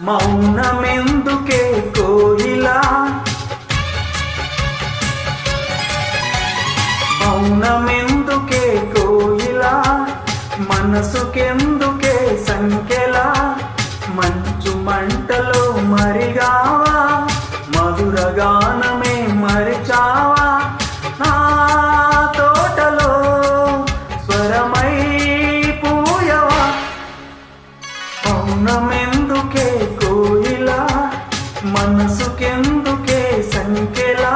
మౌనమెందుకే కోయిలా, మౌనమెందుకే కోయిలా, మనసుకెందుకే సంకెలా, మంచు మంటలో మరిగావా, మధుర గానమే మరిచావా, నా తోటలో స్వరమై పూయవా. మౌనమెందుకే కోయిలా, మనసుకెందుకే సంకెలా.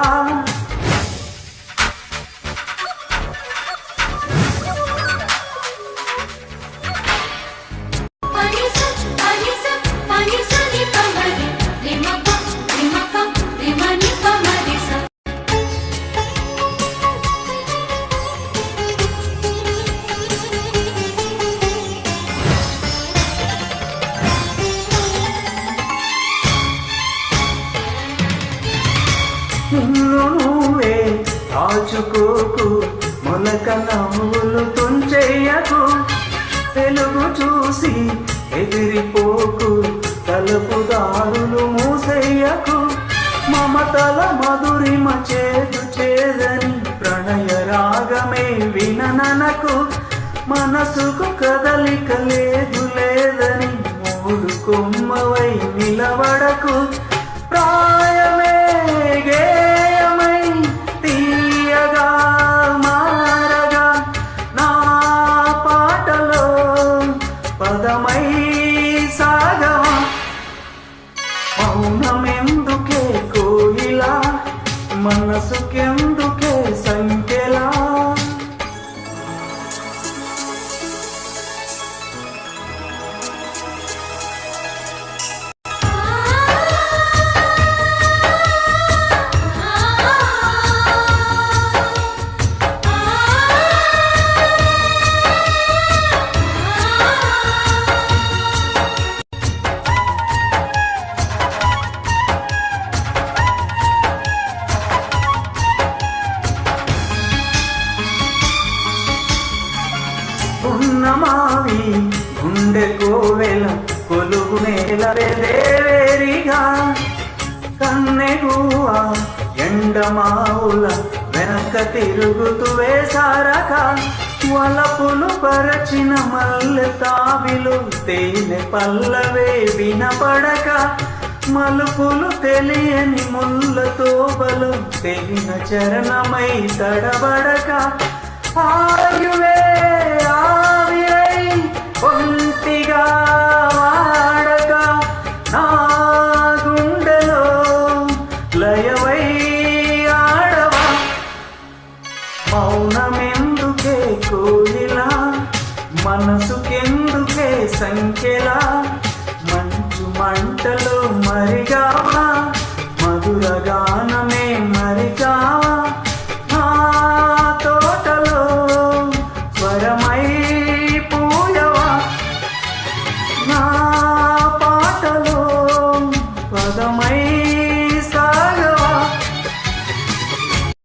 నిన్ను నువ్వే దాచుకోకు, మొలక నవ్వులు తుంచెయ్యకు, వెలుగు చూసి ఎదిరిపోకు, తలుపుదారులు మూసెయ్యకు, మమతల మధురిమ చేదు చేదని ప్రణయ రాగమే వినననకు, మనసుకు కదలిక లేదు లేదని మూడు కొమ్మవై నిలబడకు, ప్రాయమే గేయమై తీయగా మారగా, నా పాటలో పదమై సాగవా. మౌనమెందుకే కోయిలా, మనసుకెందుకే సంకెలా. ఉన్నమావి గుండె కోవెల కొలుగు నేల దేవేరిగా, కన్నెగువ ఎండమావుల వెనక తిరుగుతూ వేసారక, వలపులు పరచిన మల్లె తావిలు తేనె పల్లవే వినపడక, మలుపులు తెలియని ముళ్ళ తోబలు తెగిన చరణమై తడబడక, ఆయువే ఆవిరై ఒంటిగా